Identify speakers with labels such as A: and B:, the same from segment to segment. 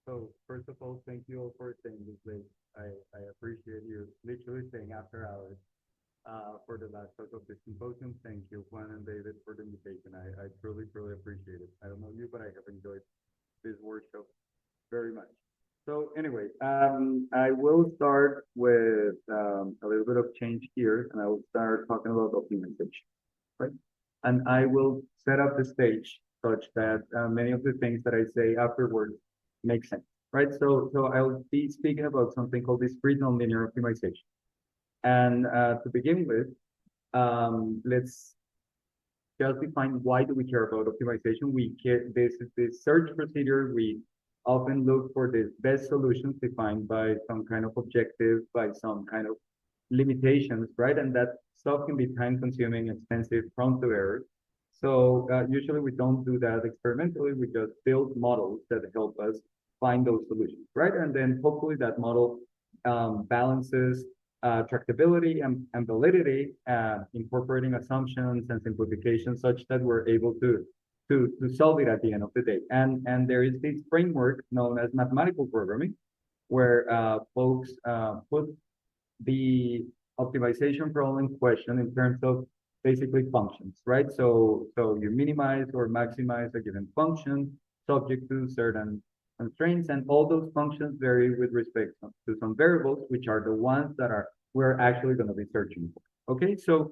A: So first of all, thank you all for staying this late. I appreciate you literally staying after hours for the last part of the symposium. Thank you, Juan and David, for the invitation. I truly, truly appreciate it. I don't know you, but I have enjoyed this workshop very much. So anyway, I will start with a little bit of change here, and I will start talking about optimization, right? And I will set up the stage such that many of the things that I say afterwards make sense, right? So I'll be speaking about something called discrete nonlinear optimization. And to begin with, let's just define why do we care about optimization. We care, this is this search procedure. We often look for the best solutions defined by some kind of objective, by some kind of limitations, right? And that stuff can be time consuming, expensive, prone to error. So usually we don't do that experimentally. We just build models that help us find those solutions, right? And then hopefully that model balances tractability and validity, incorporating assumptions and simplifications such that we're able to solve it at the end of the day. And there is this framework known as mathematical programming, where folks put the optimization problem in question in terms of basically functions, right? So you minimize or maximize a given function subject to certain constraints, and all those functions vary with respect to some variables, which are the ones that are we're actually going to be searching for. Okay, so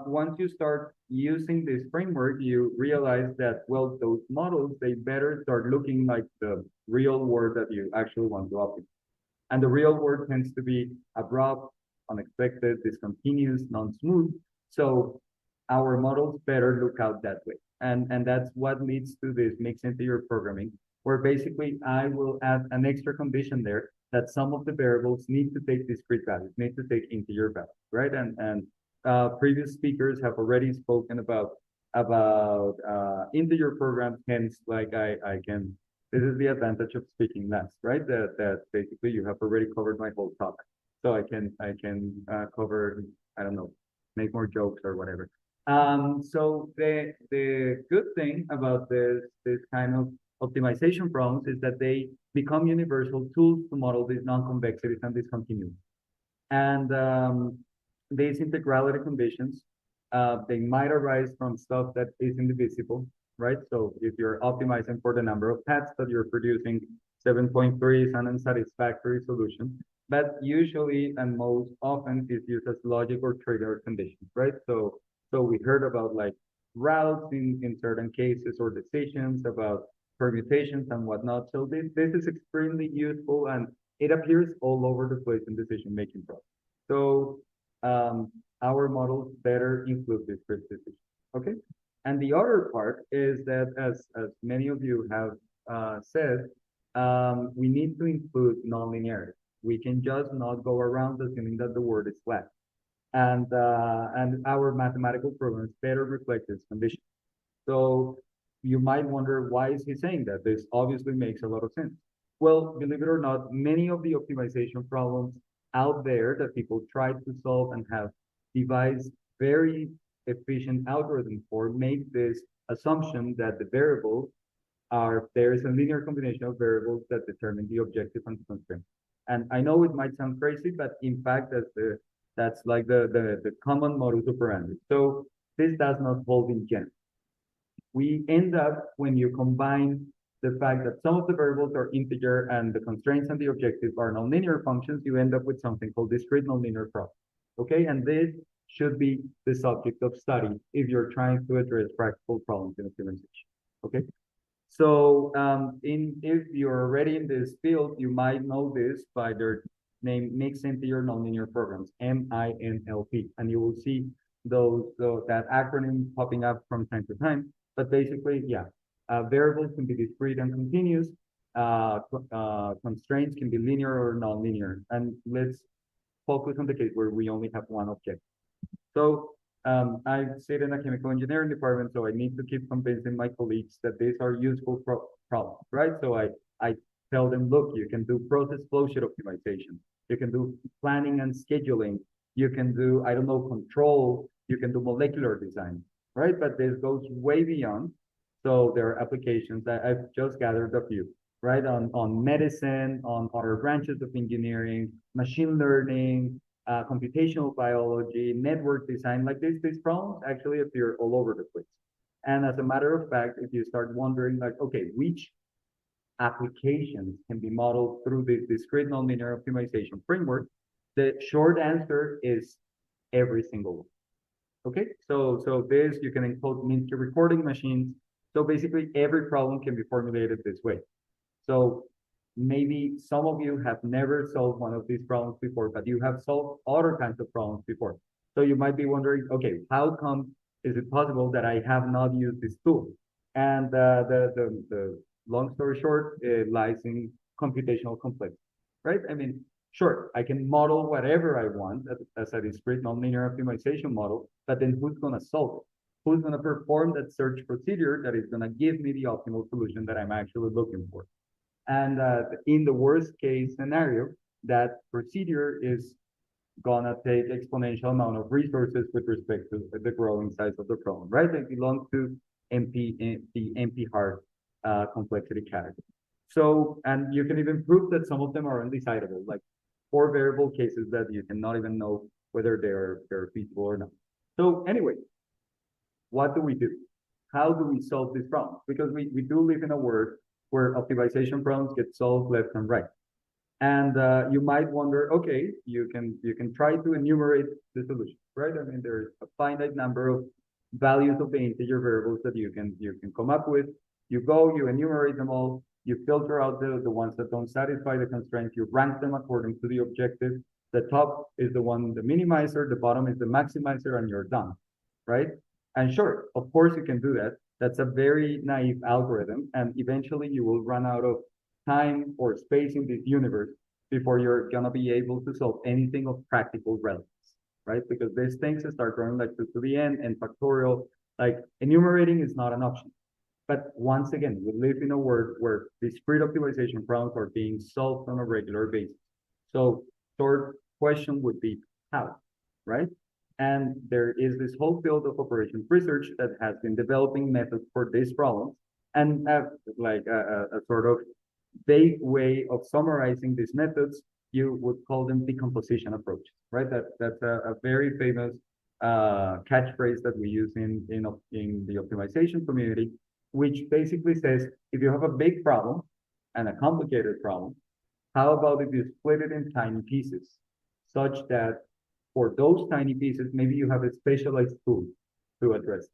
A: once you start using this framework, you realize that, well, those models, they better start looking like the real world that you actually want to optimize. And the real world tends to be abrupt, unexpected, discontinuous, non-smooth. So our models better look out that way. And that's what leads to this mixed integer programming, where basically I will add an extra condition there that some of the variables need to take discrete values, need to take integer values, right? And previous speakers have already spoken about integer programs. Hence, like I can, this is the advantage of speaking last, right? That basically you have already covered my whole talk, so I can cover, I don't know, make more jokes or whatever. So the good thing about this kind of optimization problems is that they become universal tools to model these non-convexities and discontinuities. And these integrality conditions, they might arise from stuff that is indivisible, right? So if you're optimizing for the number of paths that you're producing, 7.3 is an unsatisfactory solution. But usually and most often is used as logic or trigger conditions, right? So we heard about like routes in certain cases or decisions about permutations and whatnot. So this is extremely useful, and it appears all over the place in decision making process. So our models better include this decision. Okay. And the other part is that, as many of you have said, we need to include nonlinearity. We can just not go around assuming that the word is flat. And our mathematical programs better reflect this condition. So you might wonder, why is he saying that? This obviously makes a lot of sense. Well, believe it or not, many of the optimization problems out there that people try to solve and have devised very efficient algorithms for make this assumption that the variables are, there is a linear combination of variables that determine the objective and the constraint. And I know it might sound crazy, but in fact, that's like the common modus operandi. So this does not hold in general. We end up, when you combine the fact that some of the variables are integer and the constraints and the objective are nonlinear functions, you end up with something called discrete nonlinear problems. Okay, and this should be the subject of study if you're trying to address practical problems in optimization. Okay, so if you're already in this field, you might know this by their name, mixed integer nonlinear programs, MINLP, and you will see that acronym popping up from time to time. But basically, yeah, variables can be discrete and continuous. Constraints can be linear or nonlinear. And let's focus on the case where we only have one object. So I sit in a chemical engineering department, so I need to keep convincing my colleagues that these are useful problems, right? So I tell them, look, you can do process flowsheet optimization. You can do planning and scheduling. You can do, I don't know, control. You can do molecular design, right? But this goes way beyond. So there are applications that I've just gathered a few. right? On medicine, on other branches of engineering, machine learning, computational biology, network design. Like these problems actually appear all over the place. And as a matter of fact, if you start wondering, like, okay, which applications can be modeled through this discrete nonlinear optimization framework, the short answer is every single one. Okay, so this you can include Minsky recording machines. So basically, every problem can be formulated this way. So maybe some of you have never solved one of these problems before, but you have solved other kinds of problems before. So you might be wondering, okay, how come is it possible that I have not used this tool? And the long story short, it lies in computational complexity, right? I mean, sure, I can model whatever I want as a discrete nonlinear optimization model, but then who's going to solve it? Who's going to perform that search procedure that is going to give me the optimal solution that I'm actually looking for? And in the worst case scenario, that procedure is gonna take exponential amount of resources with respect to the growing size of the problem, right? It belongs to the NP hard complexity category. So, and you can even prove that some of them are undecidable, like 4 variable cases that you cannot even know whether they're feasible or not. So anyway, what do we do? How do we solve these problems? Because we do live in a world where optimization problems get solved left and right. And you might wonder, okay, you can try to enumerate the solution, right? I mean, there's a finite number of values of the integer variables that you can come up with. You go, you enumerate them all, you filter out the ones that don't satisfy the constraints, you rank them according to the objective. The top is the one, the minimizer, the bottom is the maximizer, and you're done, right? And sure, of course you can do that. That's a very naive algorithm, and eventually you will run out of time or space in this universe before you're gonna be able to solve anything of practical relevance, right? Because these things start growing like to the n and factorial. Like enumerating is not an option. But once again, we live in a world where discrete optimization problems are being solved on a regular basis. So third question would be how, right? And there is this whole field of operations research that has been developing methods for these problems. And like a sort of vague way of summarizing these methods, you would call them decomposition approaches, right? That's a very famous catchphrase that we use in the optimization community, which basically says if you have a big problem and a complicated problem, how about if you split it in tiny pieces, such that for those tiny pieces, maybe you have a specialized tool to address it.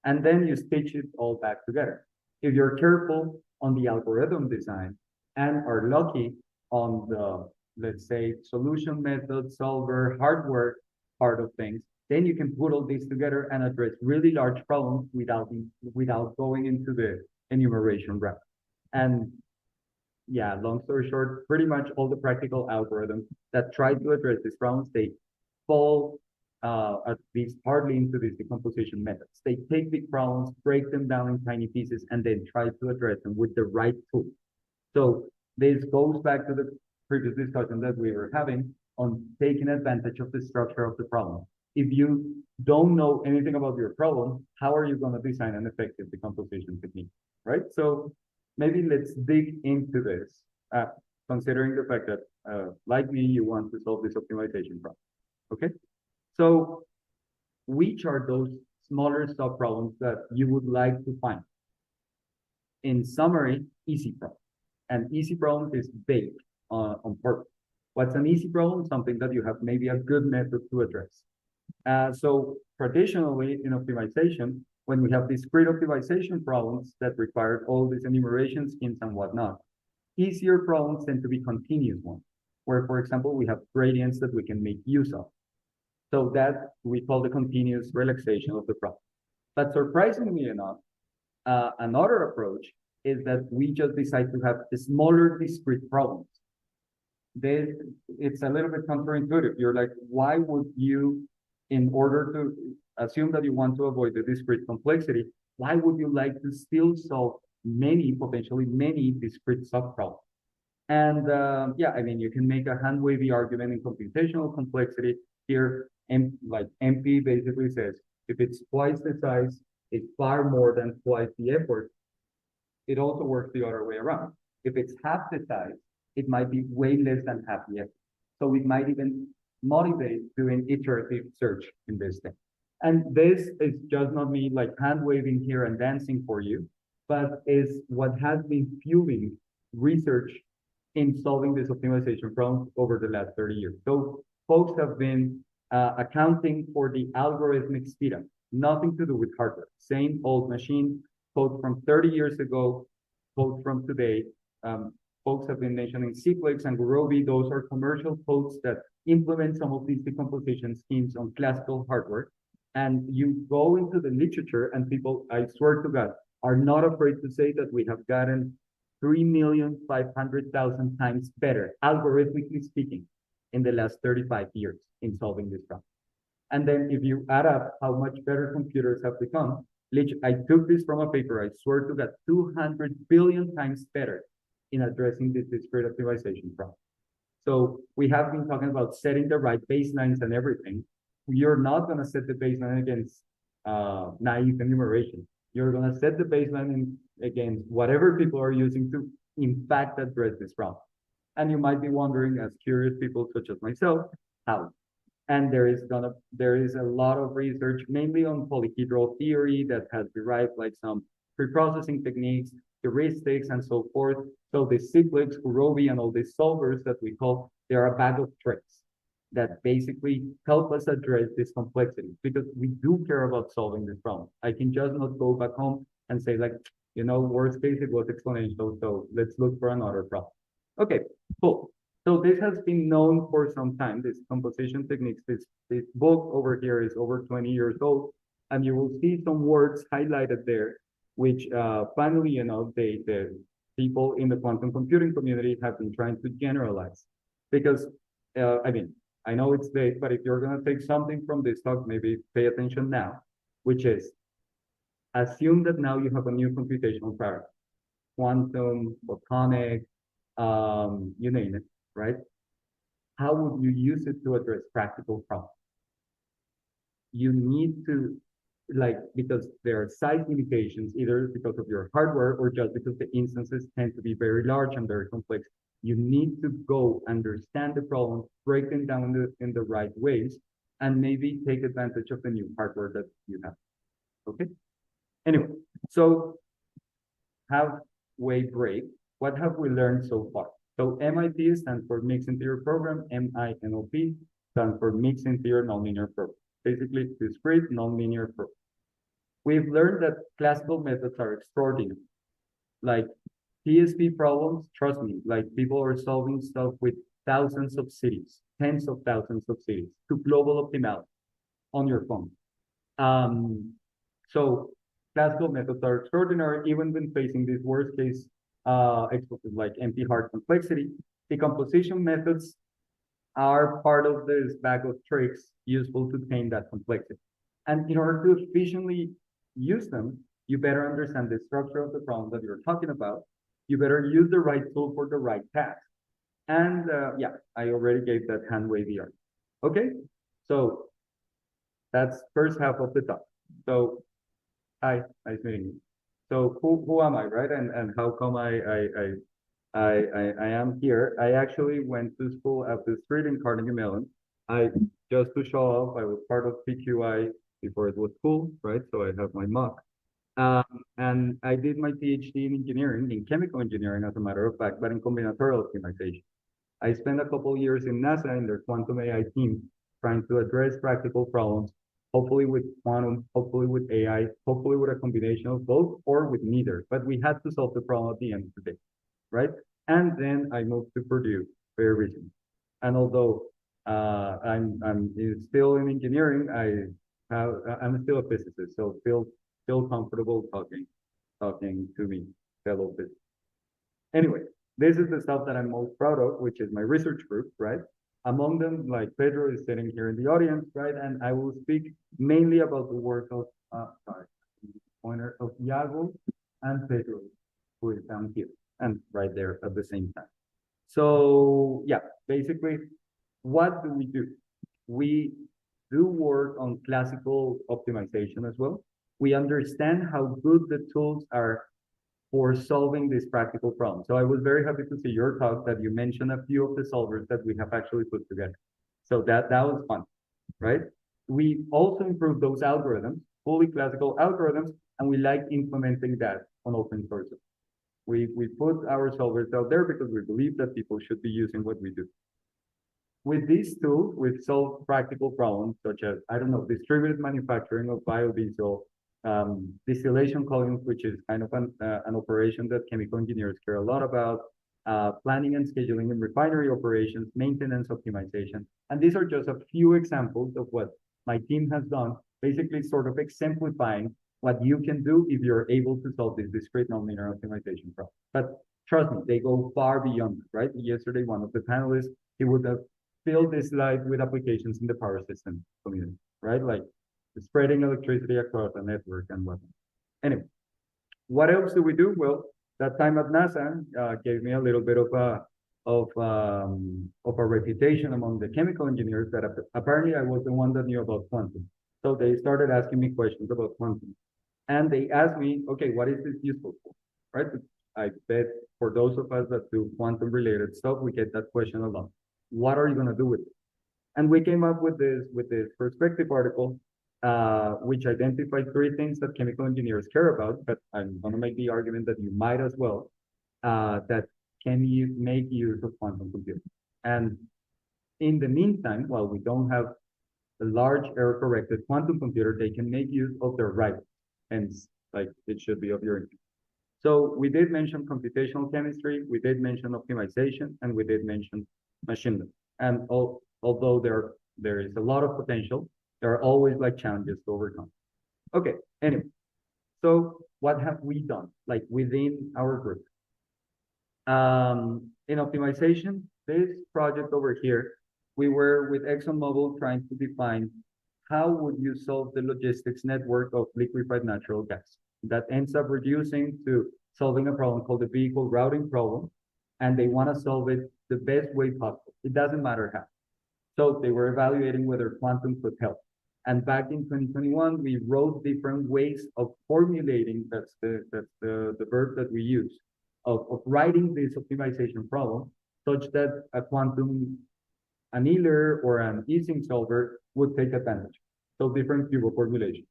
A: And then you stitch it all back together. If you're careful on the algorithm design and are lucky on the, let's say, solution method, solver, hardware part of things, then you can put all these together and address really large problems without going into the enumeration route. And yeah, long story short, pretty much all the practical algorithms that try to address these problems, they fall at least partly into these decomposition methods. They take big problems, break them down in tiny pieces, and then try to address them with the right tool. So this goes back to the previous discussion that we were having on taking advantage of the structure of the problem. If you don't know anything about your problem, how are you going to design an effective decomposition technique, right? So maybe let's dig into this, considering the fact that, like me, you want to solve this optimization problem, okay? So which are those smaller sub-problems that you would like to find? In summary, easy problem. An easy problem is vague on purpose. What's an easy problem? Something that you have maybe a good method to address. So traditionally in optimization, when we have discrete optimization problems that require all these enumeration schemes and whatnot, easier problems tend to be continuous ones, where, for example, we have gradients that we can make use of. So that we call the continuous relaxation of the problem. But surprisingly enough, another approach is that we just decide to have smaller discrete problems. This, it's a little bit counterintuitive. You're like, why would you, in order to assume that you want to avoid the discrete complexity, why would you like to still solve potentially many discrete subproblems? And yeah, I mean, you can make a hand wavy argument in computational complexity here. And like MP basically says, if it's twice the size, it's far more than twice the effort. It also works the other way around. If it's half the size, it might be way less than half the effort. So it might even motivate doing iterative search in this thing. And this is just not me like hand waving here and dancing for you, but is what has been fueling research in solving this optimization problem over the last 30 years. So folks have been accounting for the algorithmic speed up, nothing to do with hardware. Same old machine, code from 30 years ago, code from today. Um, Folks have been mentioning Cplex and Gurobi. Those are commercial codes that implement some of these decomposition schemes on classical hardware. And you go into the literature and people, I swear to God, are not afraid to say that we have gotten 3,500,000 times better, algorithmically speaking, in the last 35 years in solving this problem. And then if you add up how much better computers have become, I took this from a paper, I swear to God, 200 billion times better in addressing this discrete optimization problem. So we have been talking about setting the right baselines and everything. You're not going to set the baseline against naive enumeration. You're going to set the baseline against whatever people are using to, in fact, address this problem. And you might be wondering, as curious people such as myself, how? And there is a lot of research, mainly on polyhedral theory, that has derived like some preprocessing techniques, heuristics, and so forth. So the Cplex, Gurobi, and all these solvers that we call, they're a bag of tricks that basically help us address this complexity because we do care about solving this problem. I can just not go back home and say like, worst case, it was exponential, so let's look for another problem. Okay, cool. So this has been known for some time, this composition techniques. This book over here is over 20 years old, and you will see some words highlighted there, which finally, the people in the quantum computing community have been trying to generalize. Because, I know it's late, but if you're going to take something from this talk, maybe pay attention now, which is assume that now you have a new computational paradigm, quantum, photonic, you name it, right? How would you use it to address practical problems? You need to, because there are size limitations, either because of your hardware or just because the instances tend to be very large and very complex. You need to go understand the problem, break them down in the right ways, and maybe take advantage of the new hardware that you have. Okay? Anyway, so halfway break, what have we learned so far? So MIP stands for Mixed Integer Program, MINOP stands for Mixed Integer Nonlinear Program. Basically, discrete nonlinear program. We've learned that classical methods are extraordinary. Like TSP problems, trust me, like people are solving stuff with thousands of cities, tens of thousands of cities to global optimality on your phone. So classical methods are extraordinary, even when facing this worst case like empty hard complexity. Decomposition methods are part of this bag of tricks useful to tame that complexity. And in order to efficiently use them, you better understand the structure of the problem that you're talking about. You better use the right tool for the right task. And yeah, I already gave that hand wave here. Okay, so that's first half of the talk. So hi, nice meeting you. So who am I, right? And how come I am here? I actually went to school at the street in Carnegie Mellon. Just to show off, I was part of PQI before it was cool, right? So I have my mock. And I did my PhD in engineering, in chemical engineering, as a matter of fact, but in combinatorial optimization. I spent a couple of years in NASA in their quantum AI team, trying to address practical problems, hopefully with quantum, hopefully with AI, hopefully with a combination of both or with neither. But we had to solve the problem at the end of the day, right? And then I moved to Purdue very recently. And although I'm still in engineering, I'm still a physicist, so feel comfortable talking to me, fellow physicists. Anyway, this is the stuff that I'm most proud of, which is my research group, right? Among them, like Pedro is sitting here in the audience, right? And I will speak mainly about the work of, pointer of Iago and Pedro, who is down here and right there at the same time. So yeah, basically, what do? We do work on classical optimization as well. We understand how good the tools are for solving this practical problem. So I was very happy to see your talk that you mentioned a few of the solvers that we have actually put together. So that was fun, right? We also improved those algorithms, fully classical algorithms, and we like implementing that on open source. We put our solvers out there because we believe that people should be using what we do. With these tools, we've solved practical problems such as, I don't know, distributed manufacturing of biodiesel, distillation columns, which is kind of an operation that chemical engineers care a lot about, planning and scheduling in refinery operations, maintenance optimization. And these are just a few examples of what my team has done, basically sort of exemplifying what you can do if you're able to solve this discrete nonlinear optimization problem. But trust me, they go far beyond, right? Yesterday, one of the panelists, he would have filled this slide with applications in the power system community, right? Like spreading electricity across a network and whatnot. Anyway, what else do we do? Well, that time at NASA gave me a little bit of a reputation among the chemical engineers that apparently I was the one that knew about quantum. So they started asking me questions about quantum. And they asked me, okay, what is this useful for? Right? I bet for those of us that do quantum related stuff, we get that question a lot. What are you going to do with it? And we came up with this perspective article, which identified three things that chemical engineers care about, but I'm going to make the argument that you might as well, that can you make use of quantum computing. And in the meantime, while we don't have a large error-corrected quantum computer, they can make use of their rivals. Hence, like it should be of your interest. So we did mention computational chemistry, we did mention optimization, and we did mention machine learning. And although there is a lot of potential, there are always like challenges to overcome. Okay, anyway, so what have we done like within our group? In optimization, this project over here, we were with ExxonMobil trying to define how would you solve the logistics network of liquefied natural gas. That ends up reducing to solving a problem called the vehicle routing problem, and they want to solve it the best way possible. It doesn't matter how. So they were evaluating whether quantum could help. And back in 2021, we wrote different ways of formulating, that's the verb that we use, of writing this optimization problem such that a quantum annealer or an Ising solver would take advantage. So different Cubo formulations.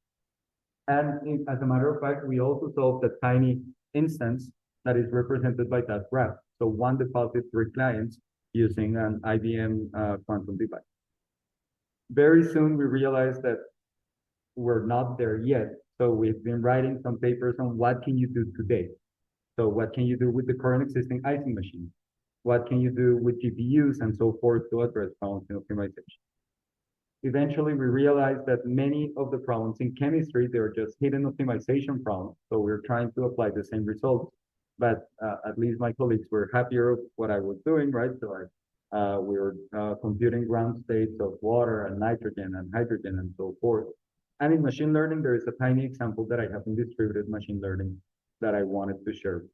A: And as a matter of fact, we also solved a tiny instance that is represented by that graph. So one deposited 3 clients using an IBM quantum device. Very soon we realized that we're not there yet. So we've been writing some papers on what can you do today. So what can you do with the current existing Ising machine? What can you do with GPUs and so forth to address problems in optimization? Eventually, we realized that many of the problems in chemistry, they're just hidden optimization problems. So we're trying to apply the same results, but at least my colleagues were happier of what I was doing, right? So we were computing ground states of water and nitrogen and hydrogen and so forth. And in machine learning, there is a tiny example that I have in distributed machine learning that I wanted to share.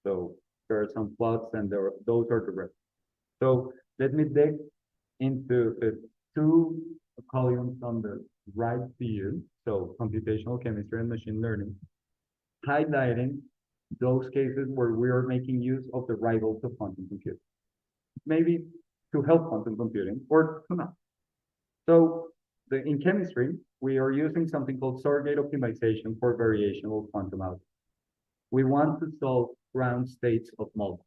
A: So there are some plots and those are the rest. So let me dig into the 2 columns on the right view, so computational chemistry and machine learning, highlighting those cases where we are making use of the rivals of quantum computing, maybe to help quantum computing or to not. So in chemistry, we are using something called surrogate optimization for variational quantum algorithms. We want to solve ground states of molecules.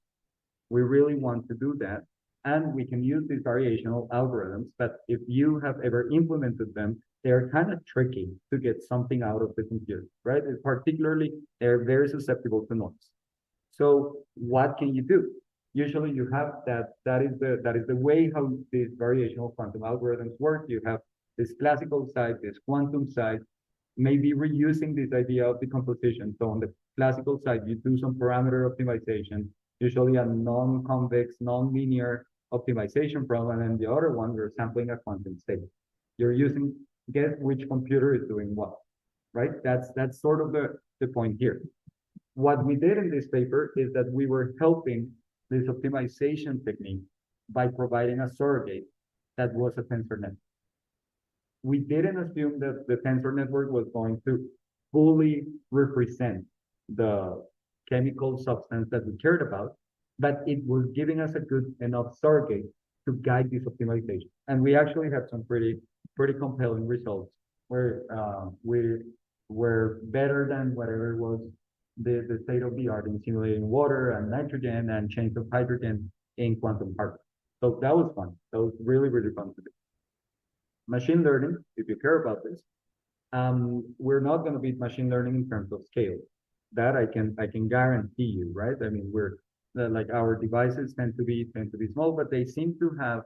A: We really want to do that. And we can use these variational algorithms, but if you have ever implemented them, they're kind of tricky to get something out of the computer, right? And particularly, they're very susceptible to noise. So what can you do? Usually you have that is the way how these variational quantum algorithms work. You have this classical side, this quantum side, maybe reusing this idea of decomposition. So on the classical side, you do some parameter optimization, usually a non-convex, non-linear optimization problem, and then the other one, you're sampling a quantum state. You're using, guess which computer is doing what, right? That's sort of the point here. What we did in this paper is that we were helping this optimization technique by providing a surrogate that was a tensor network. We didn't assume that the tensor network was going to fully represent the chemical substance that we cared about, but it was giving us a good enough surrogate to guide this optimization. And we actually had some pretty compelling results where we were better than whatever was the state of the art in simulating water and nitrogen and chains of hydrogen in quantum hardware. So that was fun. That was really fun to do. Machine learning, if you care about this, we're not going to beat machine learning in terms of scale. That I can guarantee you, right? I mean, we're like our devices tend to be small, but they seem to have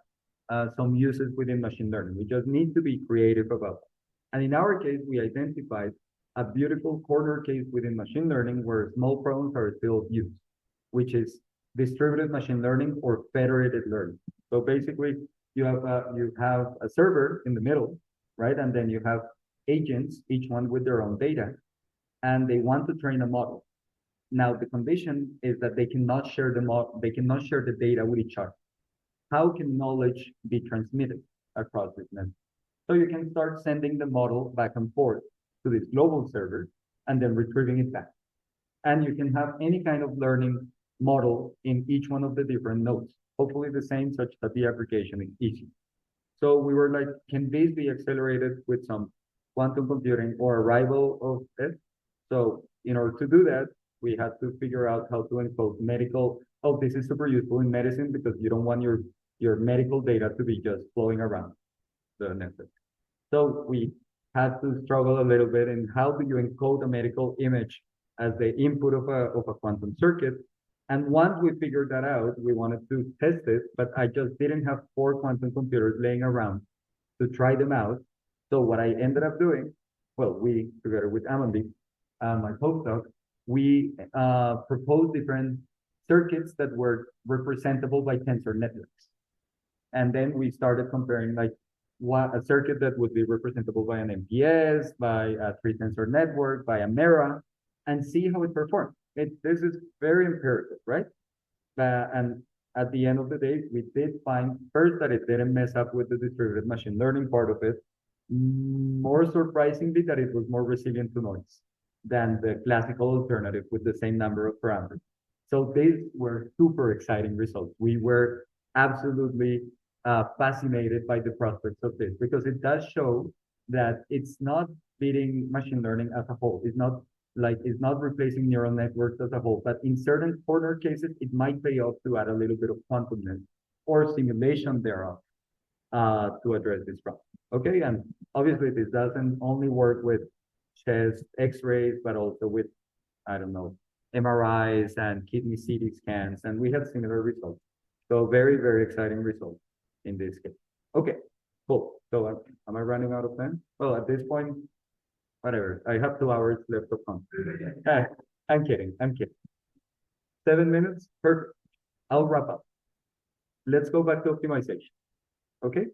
A: some uses within machine learning. We just need to be creative about it. And in our case, we identified a beautiful corner case within machine learning where small problems are still used, which is distributed machine learning or federated learning. So basically, you have a server in the middle, right? And then you have agents, each one with their own data, and they want to train a model. Now, the condition is that they cannot share they cannot share the data with each other. How can knowledge be transmitted across this network? So you can start sending the model back and forth to this global server and then retrieving it back. And you can have any kind of learning model in each one of the different nodes, hopefully the same such that the application is easy. So we were like, can this be accelerated with some quantum computing or a rival of it? So in order to do that, we had to figure out how to encode medical. Oh, this is super useful in medicine because you don't want your medical data to be just flowing around the network. So we had to struggle a little bit in how do you encode a medical image as the input of a quantum circuit. And once we figured that out, we wanted to test it, but I just didn't have 4 quantum computers laying around to try them out. So what I ended up doing, well, we, together with Amandy, my postdoc, we proposed different circuits that were representable by tensor networks. And then we started comparing like what a circuit that would be representable by an MPS, by a 3 tensor network, by a Neira, and see how it performs. This is very empirical, right? And at the end of the day, we did find first that it didn't mess up with the distributed machine learning part of it. More surprisingly, that it was more resilient to noise than the classical alternative with the same number of parameters. So these were super exciting results. We were absolutely fascinated by the prospects of this because it does show that it's not beating machine learning as a whole. It's not replacing neural networks as a whole, but in certain corner cases, it might pay off to add a little bit of quantumness or simulation thereof to address this problem. Okay, and obviously this doesn't only work with chest X-rays, but also with, I don't know, MRIs and kidney CT scans, and we had similar results. So very exciting results in this case. Okay, cool. So am I running out of time? Well, at this point, whatever. I have 2 hours left of fun. I'm kidding. 7 minutes? Perfect. I'll wrap up. Let's go back to optimization. Okay.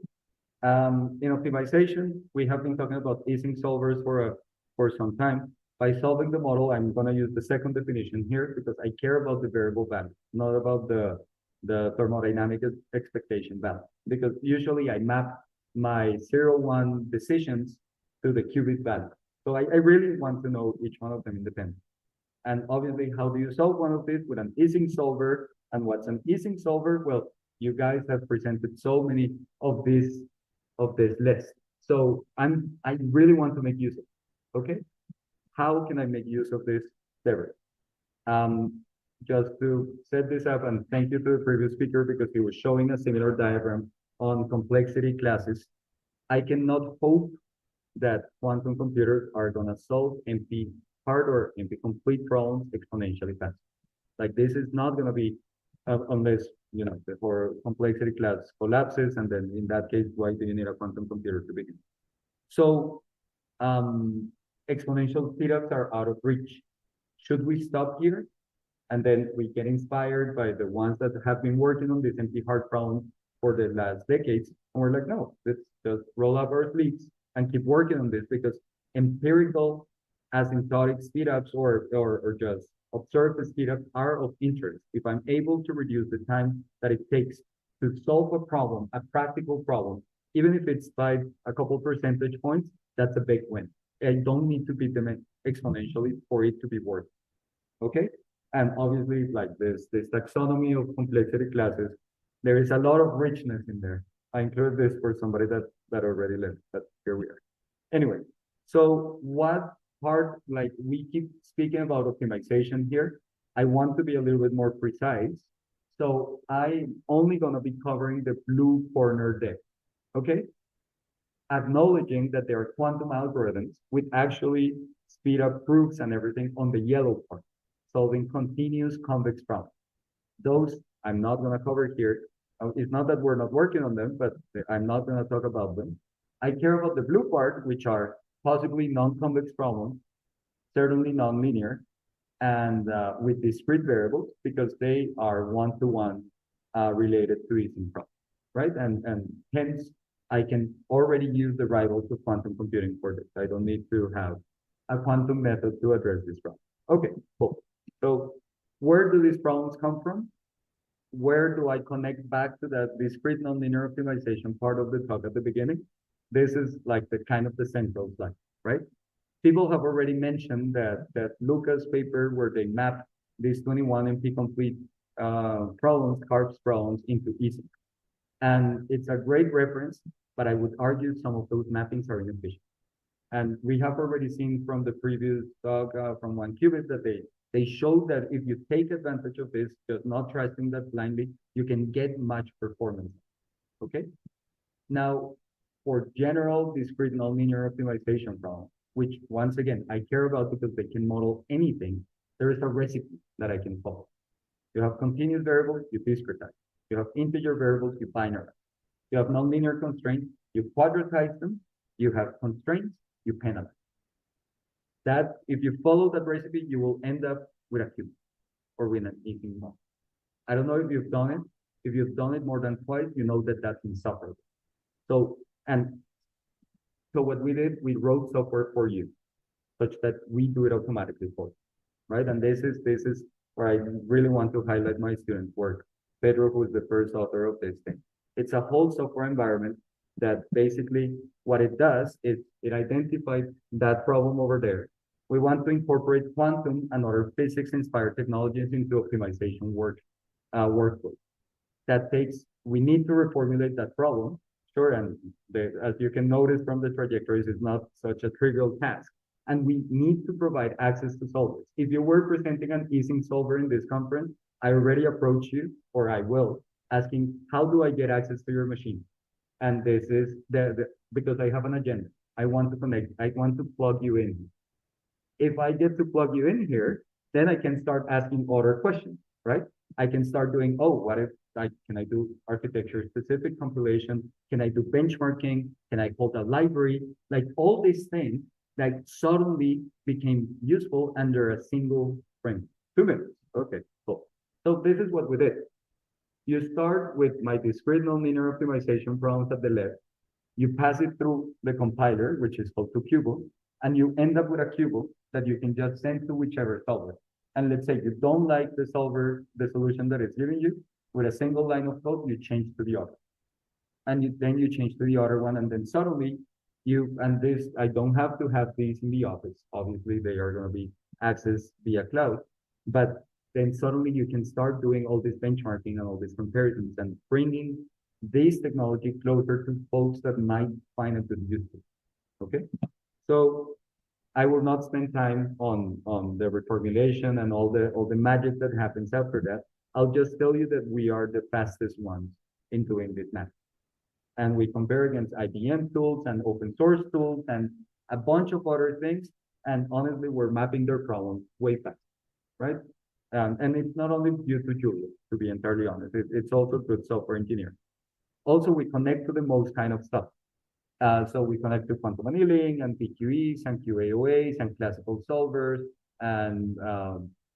A: In optimization, we have been talking about Ising solvers for some time. By solving the model, I'm going to use the second definition here because I care about the variable value, not about the thermodynamic expectation value. Because usually I map my 0, 1 decisions to the qubit value. So I really want to know each one of them independently. And obviously, how do you solve one of these with an Ising solver? And what's an Ising solver? Well, you guys have presented so many of this list. So I really want to make use of it. Okay. How can I make use of this theory? Just to set this up, and thank you to the previous speaker because he was showing a similar diagram on complexity classes. I cannot hope that quantum computers are going to solve NP hard or NP complete problems exponentially fast. Like this is not going to be unless before complexity class collapses, and then in that case, why do you need a quantum computer to begin? So exponential speedups are out of reach. Should we stop here? And then we get inspired by the ones that have been working on this NP hard problem for the last decades, and we're like, no, let's just roll up our sleeves and keep working on this because empirical asymptotic speedups or just observed speedups are of interest. If I'm able to reduce the time that it takes to solve a problem, a practical problem, even if it's by a couple percentage points, that's a big win. I don't need to beat them exponentially for it to be worth it. Okay? And obviously, like this taxonomy of complexity classes, there is a lot of richness in there. I include this for somebody that already left, but here we are. Anyway, so what part, like we keep speaking about optimization here, I want to be a little bit more precise. So I'm only gonna be covering the blue corner there, okay? Acknowledging that there are quantum algorithms which actually speed up proofs and everything on the yellow part, solving continuous convex problems. Those I'm not going to cover here. It's not that we're not working on them, but I'm not going to talk about them. I care about the blue part, which are possibly non-convex problems, certainly non-linear, and with discrete variables because they are one-to-one related to Ising problems, right? And hence, I can already use the rivals of quantum computing for this. I don't need to have a quantum method to address this problem. Okay, cool. So where do these problems come from? Where do I connect back to that discrete nonlinear optimization part of the talk at the beginning? This is like the kind of the central slide, right? People have already mentioned that Lucas paper where they map these 21 NP complete problems, CARPS problems into Ising. And it's a great reference, but I would argue some of those mappings are inefficient. And we have already seen from the previous talk from one qubit that they showed that if you take advantage of this, just not trusting that blindly, you can get much performance. Okay. Now, for general discrete nonlinear optimization problems, which once again I care about because they can model anything, there is a recipe that I can follow. You have continuous variables, you discretize. You have integer variables, you binarize. You have nonlinear constraints, you quadratize them. You have constraints, you penalize. That if you follow that recipe, you will end up with a cube or with an Ising model. I don't know if you've done it. If you've done it more than twice, you know that that's insufferable. So what we did, we wrote software for you, such that we do it automatically for you, right? And this is where I really want to highlight my students' work. Pedro, who is the first author of this thing. It's a whole software environment that basically what it does is it identifies that problem over there. We want to incorporate quantum and other physics-inspired technologies into optimization workflow. That takes, we need to reformulate that problem. Sure, and as you can notice from the trajectories, it's not such a trivial task. And we need to provide access to solvers. If you were presenting an Ising solver in this conference, I already approach you, or I will, asking, how do I get access to your machine? And this is because I have an agenda. I want to connect, I want to plug you in. If I get to plug you in here, then I can start asking other questions, right? I can start doing, oh, what if can I do architecture specific compilation? Can I do benchmarking? Can I call a library? Like all these things that suddenly became useful under a single frame. 2 minutes. Okay, cool. So this is what we did. You start with my discrete nonlinear optimization problems at the left. You pass it through the compiler, which is called 2QBO, and you end up with a QBO that you can just send to whichever solver. And let's say you don't like the solver, the solution that it's giving you, with a single line of code, you change to the other. And then you change to the other one, and then suddenly I don't have to have these in the office. Obviously, they are going to be accessed via cloud, but then suddenly you can start doing all this benchmarking and all these comparisons and bringing this technology closer to folks that might find it useful. Okay, so I will not spend time on the reformulation and all the magic that happens after that. I'll just tell you that we are the fastest ones in doing this math. And we compare against IBM tools and open source tools and a bunch of other things. And honestly, we're mapping their problems way faster, right? And it's not only due to Julia, to be entirely honest, it's also good software engineering. Also, we connect to the most kind of stuff. So we connect to quantum annealing and PQEs and QAOAs and classical solvers and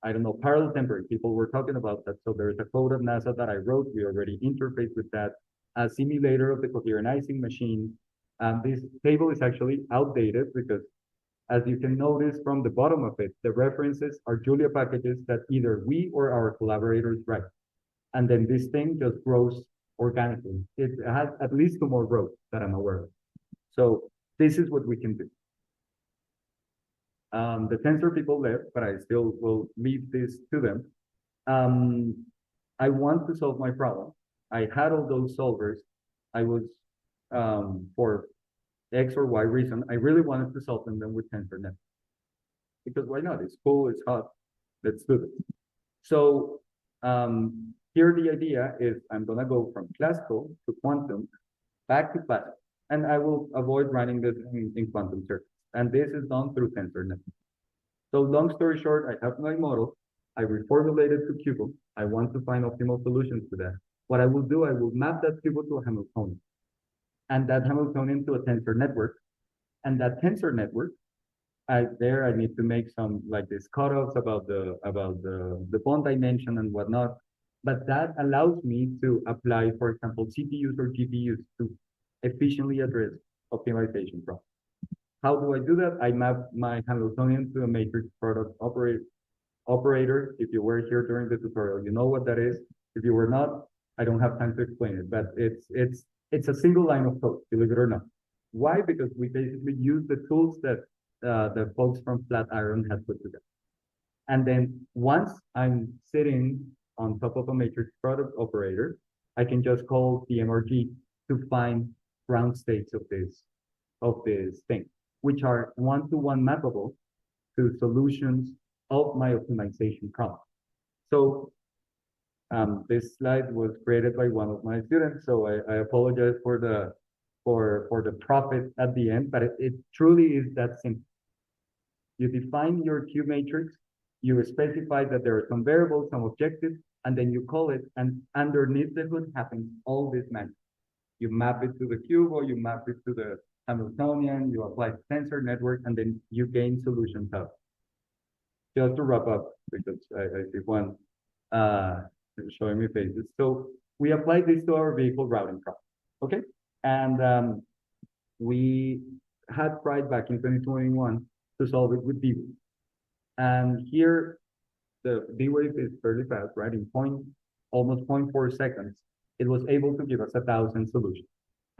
A: I don't know, parallel tempering. People were talking about that. So there's a code of NASA that I wrote. We already interface with that. A simulator of the coherent Ising machine. This table is actually outdated because as you can notice from the bottom of it, the references are Julia packages that either we or our collaborators write. And then this thing just grows organically. It has at least 2 more rows that I'm aware of. So this is what we can do. The tensor people left, but I still will leave this to them. Um, I want to solve my problem. I had all those solvers. I was, for X or Y reason, I really wanted to solve them then with TensorNet. Because why not? It's cool, it's hot. Let's do this. So here the idea is I'm gonna go from classical to quantum, back to classical. And I will avoid running this in quantum circuits. And this is done through TensorNet. So long story short, I have my model. I reformulate it to Cubo. I want to find optimal solutions to that. What I will do, I will map that Cubo to a Hamiltonian, and that Hamiltonian to a tensor network. And that tensor network, I need to make some like these cutoffs about the bond dimension and whatnot. But that allows me to apply, for example, CPUs or GPUs to efficiently address optimization problems. How do I do that? I map my Hamiltonian to a matrix product operator. If you were here during the tutorial, you know what that is. If you were not, I don't have time to explain it, but it's a single line of code, believe it or not. Why? Because we basically use the tools that the folks from Flatiron had put together. And then once I'm sitting on top of a matrix product operator, I can just call the MRG to find ground states of this thing, which are one-to-one mappable to solutions of my optimization problem. So this slide was created by one of my students, so I apologize for the profit at the end, but it truly is that simple. You define your Q matrix, you specify that there are some variables, some objectives, and then you call it, and underneath the hood happens all this magic. You map it to the cube, or you map it to the Hamiltonian, you apply the tensor network, and then you gain solutions out. Just to wrap up, because I see one showing me faces. So we applied this to our vehicle routing problem, okay? And we had tried back in 2021 to solve it with D-Wave. And here, the D-Wave is fairly fast, right? In almost 0.4 seconds, it was able to give us 1,000 solutions.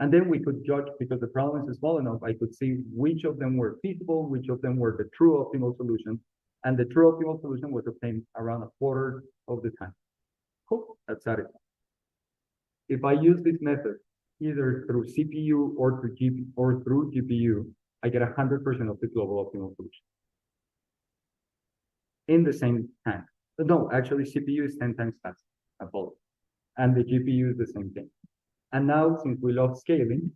A: And then we could judge, because the problem is small enough, I could see which of them were feasible, which of them were the true optimal solution. And the true optimal solution was obtained around a quarter of the time. Cool, that's it. If I use this method, either through CPU or through GPU, I get 100% of the global optimal solution in the same time. No, actually, CPU is 10 times faster, Apollo, and the GPU is the same thing. And now, since we love scaling,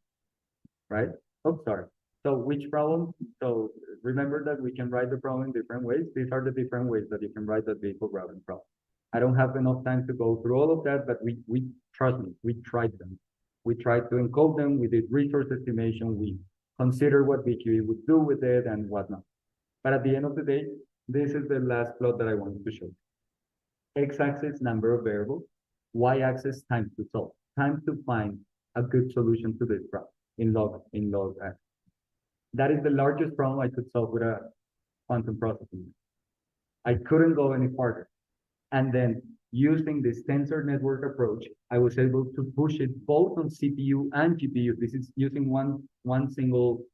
A: right? Oh, sorry. So which problem? So remember that we can write the problem in different ways. These are the different ways that you can write the vehicle routing problem. I don't have enough time to go through all of that, but we trust me, we tried them. We tried to encode them. We did resource estimation. We consider what VQE would do with it and whatnot. But at the end of the day, this is the last plot that I wanted to show. X-axis, number of variables. Y-axis, time to solve. Time to find a good solution to this problem in log X. That is the largest problem I could solve with a quantum processing. I couldn't go any farther. And then using this tensor network approach, I was able to push it both on CPU and GPU. This is using one single,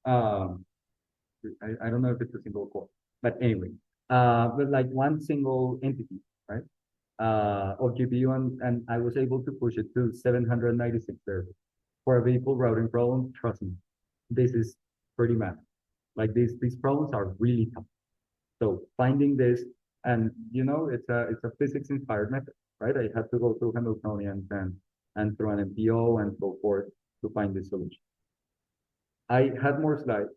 A: I don't know if it's a single core, but anyway, but like one single entity, right? Of GPU, and I was able to push it to 796 variables. For a vehicle routing problem, trust me, this is pretty math. Like these problems are really tough. So finding this, and it's a physics inspired method, right? I had to go through Hamiltonians and through an MPO and so forth to find this solution. I had more slides,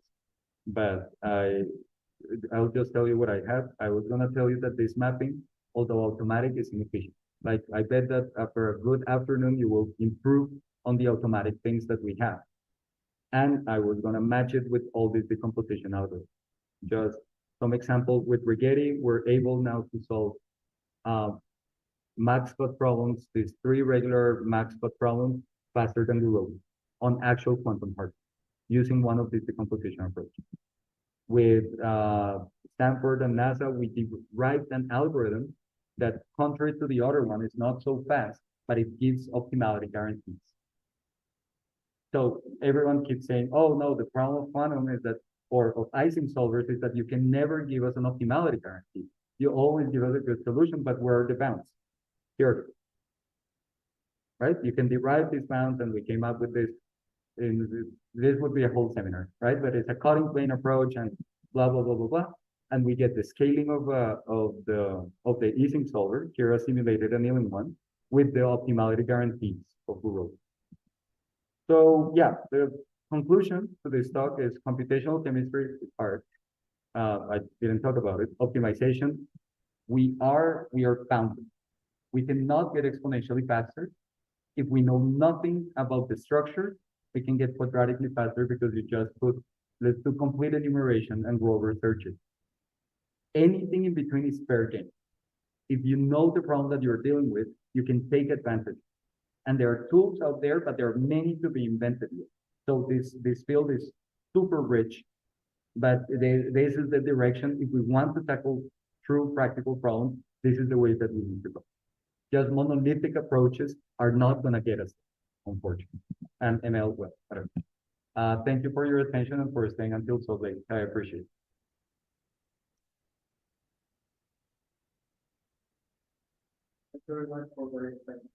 A: but I'll just tell you what I have. I was gonna tell you that this mapping, although automatic, is inefficient. Like I bet that after a good afternoon, you will improve on the automatic things that we have. And I was gonna match it with all this decomposition algorithm. Just some example with Rigetti, we're able now to solve max cut problems, these 3 regular max cut problems, faster than the road on actual quantum hardware using one of these decomposition approaches. With Stanford and NASA, we derived an algorithm that, contrary to the other one, is not so fast, but it gives optimality guarantees. So everyone keeps saying, oh no, the problem of quantum is that or of Ising solvers is that you can never give us an optimality guarantee. You always give us a good solution, but where are the bounds? Here, right? You can derive these bounds, and we came up with this. This would be a whole seminar, right? But it's a cutting plane approach, and blah blah blah blah blah, and we get the scaling of the Ising solver, here a simulated annealing one, with the optimality guarantees of Google. So yeah, the conclusion to this talk is computational chemistry is hard. I didn't talk about it. Optimization, we are bounded. We cannot get exponentially faster. If we know nothing about the structure, we can get quadratically faster because you just put, let's do complete enumeration and go over searches. Anything in between is fair game. If you know the problem that you're dealing with, you can take advantage. And there are tools out there, but there are many to be invented yet. So this field is super rich, but this is the direction. If we want to tackle true practical problems, this is the way that we need to go. Just monolithic approaches are not going to get us, unfortunately. And ML, well, whatever. Thank you for your attention and for staying until so late. I appreciate it. Thank you very much for very exciting.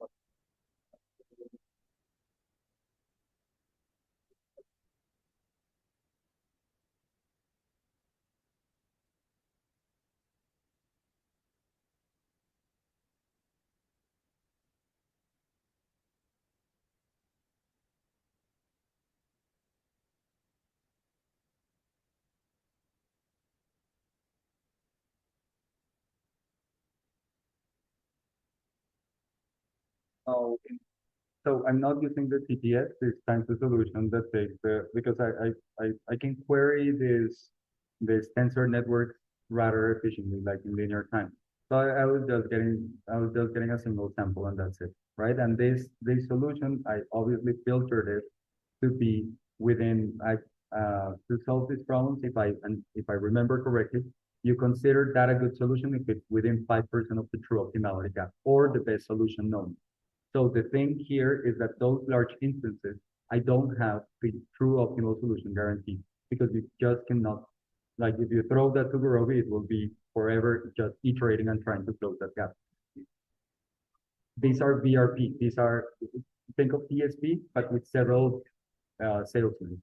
A: Oh, so I'm not using the TTS, this time to solution that takes the, because I can query this tensor network rather efficiently, like in linear time. So I was just getting a single sample and that's it, right? And this solution, I obviously filtered it to be within, to solve these problems, if I remember correctly, you consider that a good solution if it's within 5% of the true optimality gap or the best solution known. So the thing here is that those large instances, I don't have the true optimal solution guarantee because you just cannot, like if you throw that to Gurobi, it will be forever just iterating and trying to close that gap. These are VRP. These are, think of TSP, but with several salesmen.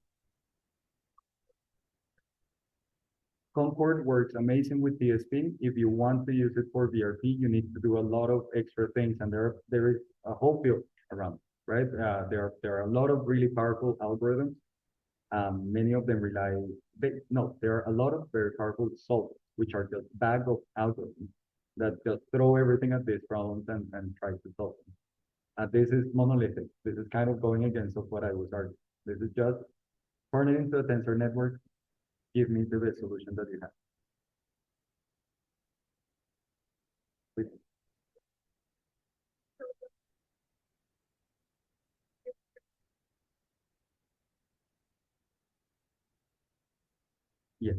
A: Concord works amazing with TSP. If you want to use it for VRP, you need to do a lot of extra things, and there is a whole field around, right? There are a lot of really powerful algorithms. Many of them there are a lot of very powerful solvers, which are just bag of algorithms that just throw everything at these problems and try to solve them. This is monolithic. This is kind of going against of what I was arguing. This is just turn it into a tensor network, give me the best solution that you have. Please. Yes.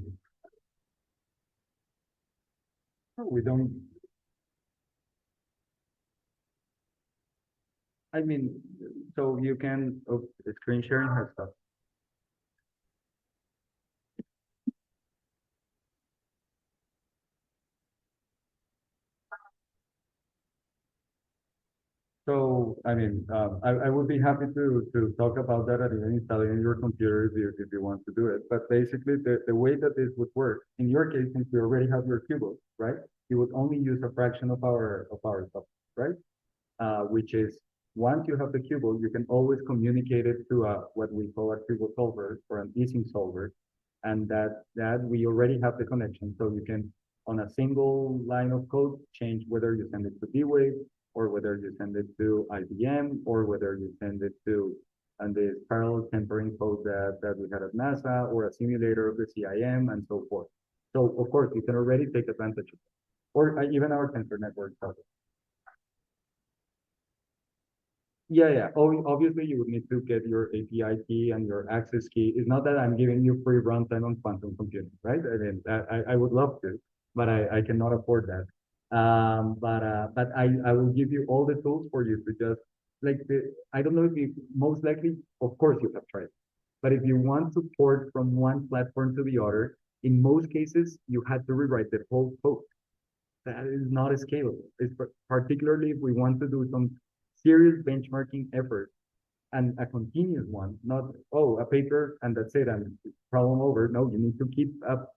A: We don't, I mean, so you can, oh, screen sharing has stuff. So, I mean, I would be happy to talk about that and even install it in your computer if you want to do it. But basically, the way that this would work, in your case, since we already have your Qubit, right? You would only use a fraction of our stuff, right? Which is once you have the Qubit, you can always communicate it to what we call a Qubit solver or an Ising solver, and that we already have the connection. So you can, on a single line of code, change whether you send it to D-Wave or whether you send it to IBM or whether you send it to and this parallel tempering code that we had at NASA or a simulator of the CIM and so forth. So of course you can already take advantage of it, or even our tensor network project. Yeah, yeah. Obviously, you would need to get your API key and your access key. It's not that I'm giving you free runtime on quantum computing, right? I mean, I would love to, but I cannot afford that. But I will give you all the tools for you to just like I don't know if you most likely, of course, you have tried. But if you want to port from one platform to the other, in most cases, you had to rewrite the whole code. That is not scalable. It's particularly if we want to do some serious benchmarking effort and a continuous one, not, oh, a paper and that's it and problem over. No, you need to keep up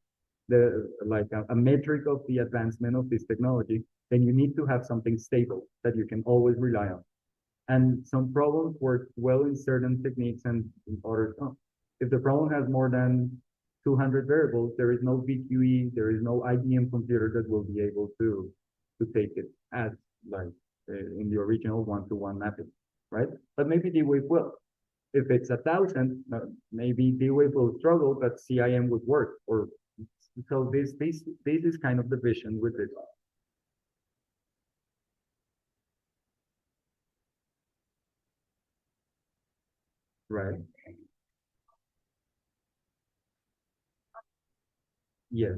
A: the like a metric of the advancement of this technology. Then you need to have something stable that you can always rely on. And some problems work well in certain techniques and in others don't. If the problem has more than 200 variables, there is no VQE, there is no IBM computer that will be able to take it as like in the original one-to-one mapping, right? But maybe D-Wave will. If it's 1,000, maybe D-Wave will struggle, but CIM would work. Or so this is kind of the vision with this, right? Yes.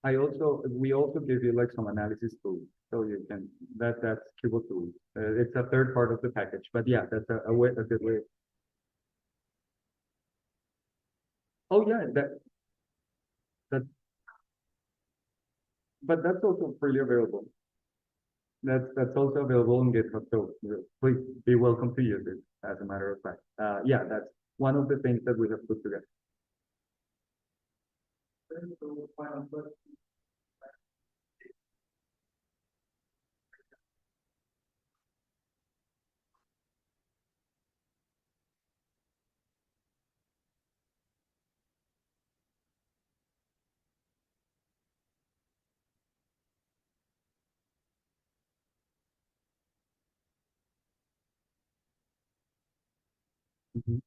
A: We also give you like some analysis tools, so you can that's Cubo tools. It's a third part of the package, but yeah, that's a good way. Oh yeah, that but that's also freely available. That's also available on GitHub. So please be welcome to use it. As a matter of fact, yeah, that's one of the things that we have put together. Mhm,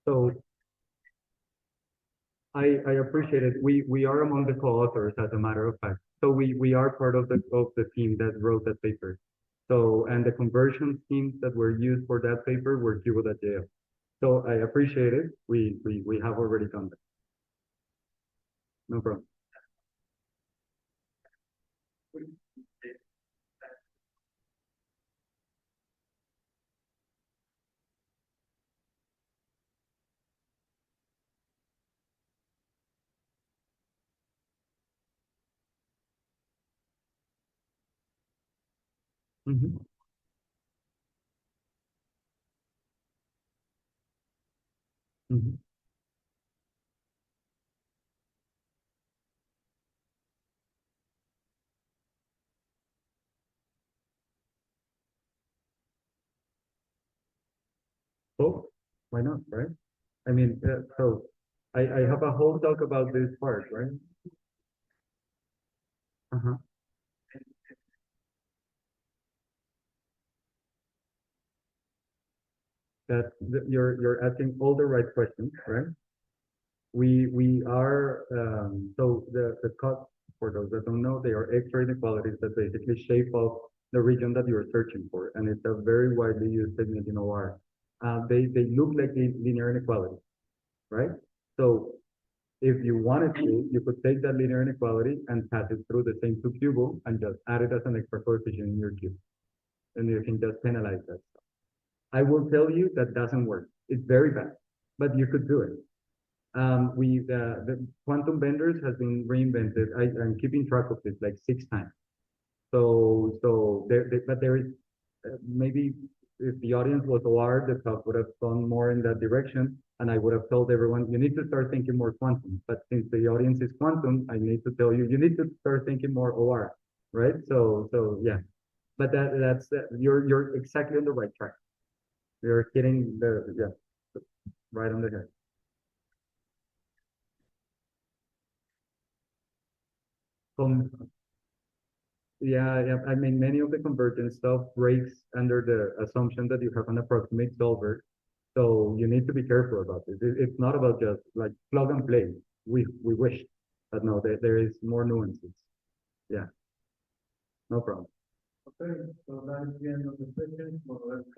A: So I appreciate it. We are among the co-authors, as a matter of fact. So we are part of the team that wrote that paper. So and the conversion schemes that were used for that paper were Cubo.js. So I appreciate it. We have already done that. No problem. Hmm. Hmm. Oh, why not, right? I mean, so I have a whole talk about this part, right? Uh-huh. You're asking all the right questions, right? We are so the cuts for those that don't know, they are X-ray inequalities that basically shape off the region that you're searching for, and it's a very widely used technique in OR. They look like linear inequality, right? So if you wanted to, you could take that linear inequality and pass it through the same two cubo and just add it as an extra coefficient in your cube, and you can just penalize that. I will tell you that doesn't work. It's very bad, but you could do it. The quantum vendors has been reinvented. I'm keeping track of this like 6 times. So but there is maybe if the audience was aware, the talk would have gone more in that direction, and I would have told everyone you need to start thinking more quantum. But since the audience is quantum, I need to tell you you need to start thinking more OR, right? So yeah, but that's you're exactly on the right track. You're hitting the yeah right on the head. Com Yeah, I mean, many of the convergence stuff breaks under the assumption that you have an approximate solver. So you need to be careful about this. It's not about just like plug and play. We wish, but no, there is more nuances. Yeah, no problem.
B: Okay, so that is the end of the session. So let's